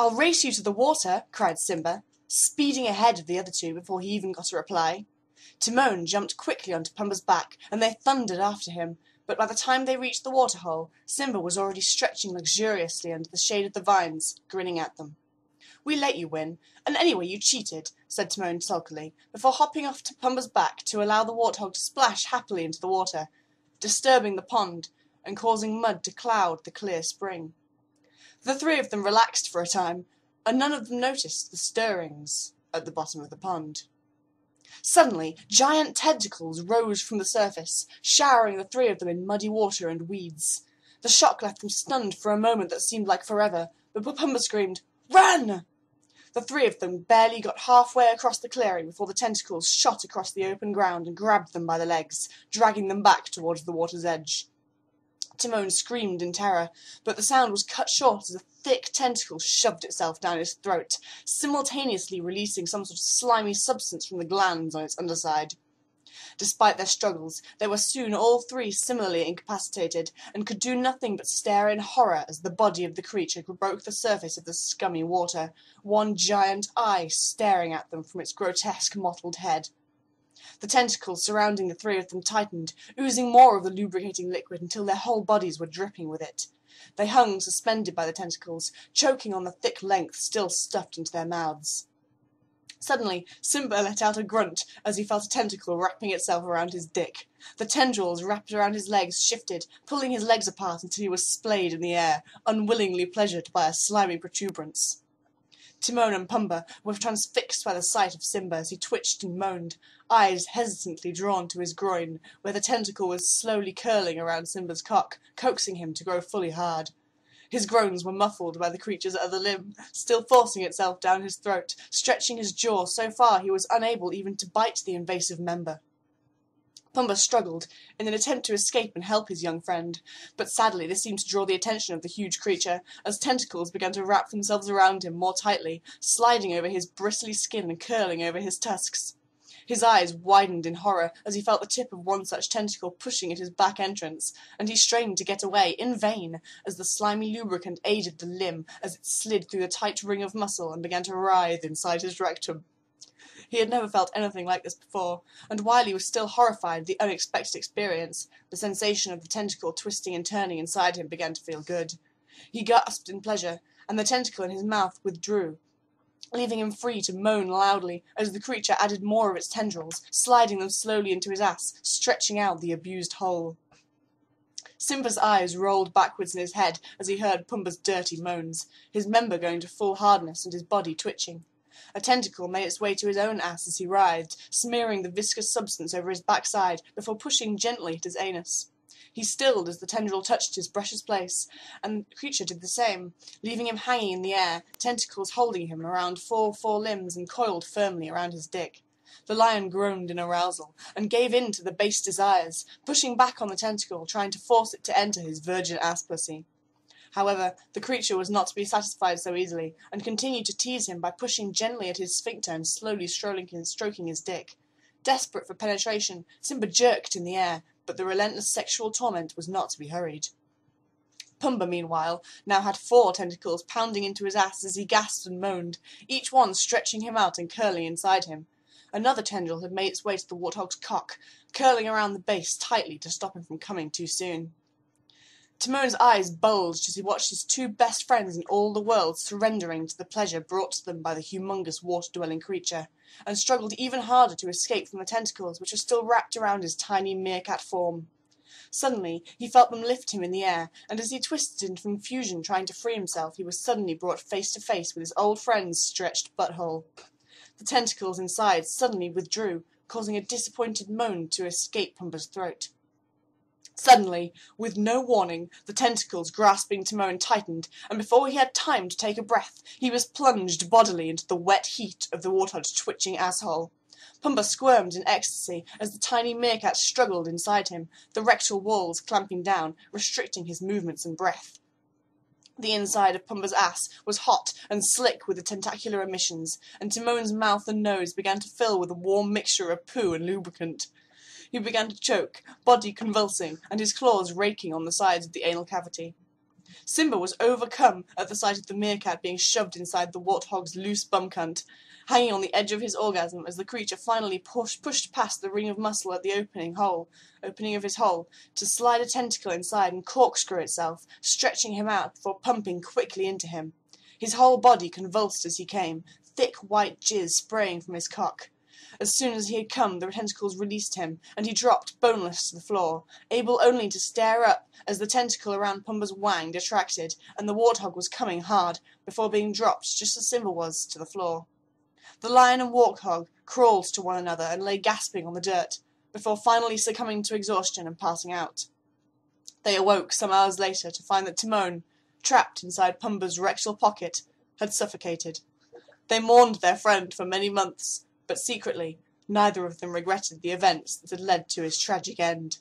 "I'll race you to the water," cried Simba, speeding ahead of the other two before he even got a reply. Timon jumped quickly onto Pumba's back, and they thundered after him, but by the time they reached the waterhole, Simba was already stretching luxuriously under the shade of the vines, grinning at them. "We let you win, and anyway you cheated," said Timon sulkily, before hopping off to Pumba's back to allow the warthog to splash happily into the water, disturbing the pond and causing mud to cloud the clear spring. The three of them relaxed for a time, and none of them noticed the stirrings at the bottom of the pond. Suddenly, giant tentacles rose from the surface, showering the three of them in muddy water and weeds. The shock left them stunned for a moment that seemed like forever, but Pumba screamed, "Run!" The three of them barely got halfway across the clearing before the tentacles shot across the open ground and grabbed them by the legs, dragging them back towards the water's edge. Timon screamed in terror, but the sound was cut short as a thick tentacle shoved itself down his throat, simultaneously releasing some sort of slimy substance from the glands on its underside. Despite their struggles, they were soon all three similarly incapacitated, and could do nothing but stare in horror as the body of the creature broke the surface of the scummy water, one giant eye staring at them from its grotesque mottled head. The tentacles surrounding the three of them tightened, oozing more of the lubricating liquid until their whole bodies were dripping with it. They hung suspended by the tentacles, choking on the thick length still stuffed into their mouths. Suddenly, Simba let out a grunt as he felt a tentacle wrapping itself around his dick. The tendrils wrapped around his legs shifted, pulling his legs apart until he was splayed in the air, unwillingly pleasured by a slimy protuberance. Timon and Pumba were transfixed by the sight of Simba as he twitched and moaned, eyes hesitantly drawn to his groin, where the tentacle was slowly curling around Simba's cock, coaxing him to grow fully hard. His groans were muffled by the creature's other limb, still forcing itself down his throat, stretching his jaw so far he was unable even to bite the invasive member. Pumba struggled in an attempt to escape and help his young friend, but sadly this seemed to draw the attention of the huge creature, as tentacles began to wrap themselves around him more tightly, sliding over his bristly skin and curling over his tusks. His eyes widened in horror as he felt the tip of one such tentacle pushing at his back entrance, and he strained to get away, in vain, as the slimy lubricant aided the limb as it slid through the tight ring of muscle and began to writhe inside his rectum. He had never felt anything like this before, and while he was still horrified at the unexpected experience, the sensation of the tentacle twisting and turning inside him began to feel good. He gasped in pleasure, and the tentacle in his mouth withdrew, leaving him free to moan loudly as the creature added more of its tendrils, sliding them slowly into his ass, stretching out the abused hole. Simba's eyes rolled backwards in his head as he heard Pumba's dirty moans, his member going to full hardness and his body twitching. A tentacle made its way to his own ass as he writhed, smearing the viscous substance over his backside before pushing gently at his anus. He stilled as the tendril touched his precious place, and the creature did the same, leaving him hanging in the air, tentacles holding him around four limbs and coiled firmly around his dick. The lion groaned in arousal, and gave in to the base desires, pushing back on the tentacle, trying to force it to enter his virgin ass pussy. However, the creature was not to be satisfied so easily, and continued to tease him by pushing gently at his sphincter and slowly stroking his dick. Desperate for penetration, Simba jerked in the air, but the relentless sexual torment was not to be hurried. Pumba, meanwhile, now had 4 tentacles pounding into his ass as he gasped and moaned, each one stretching him out and curling inside him. Another tendril had made its way to the warthog's cock, curling around the base tightly to stop him from coming too soon. Timon's eyes bulged as he watched his 2 best friends in all the world surrendering to the pleasure brought to them by the humongous water-dwelling creature, and struggled even harder to escape from the tentacles which were still wrapped around his tiny meerkat form. Suddenly he felt them lift him in the air, and as he twisted in confusion trying to free himself, he was suddenly brought face to face with his old friend's stretched butthole. The tentacles inside suddenly withdrew, causing a disappointed moan to escape Pumba's throat. Suddenly, with no warning, the tentacles grasping Timon tightened, and before he had time to take a breath, he was plunged bodily into the wet heat of the warthog's twitching asshole. Pumba squirmed in ecstasy as the tiny meerkat struggled inside him, the rectal walls clamping down, restricting his movements and breath. The inside of Pumba's ass was hot and slick with the tentacular emissions, and Timon's mouth and nose began to fill with a warm mixture of poo and lubricant. He began to choke, body convulsing, and his claws raking on the sides of the anal cavity. Simba was overcome at the sight of the meerkat being shoved inside the warthog's loose bumcunt, hanging on the edge of his orgasm as the creature finally pushed past the ring of muscle at the opening of his hole, to slide a tentacle inside and corkscrew itself, stretching him out before pumping quickly into him. His whole body convulsed as he came, thick white jizz spraying from his cock. As soon as he had come, the tentacles released him, and he dropped boneless to the floor, able only to stare up as the tentacle around Pumba's wang detracted, and the warthog was coming hard, before being dropped just as Simba was to the floor. The lion and warthog crawled to one another and lay gasping on the dirt, before finally succumbing to exhaustion and passing out. They awoke some hours later to find that Timon, trapped inside Pumba's rectal pocket, had suffocated. They mourned their friend for many months, but secretly neither of them regretted the events that had led to his tragic end.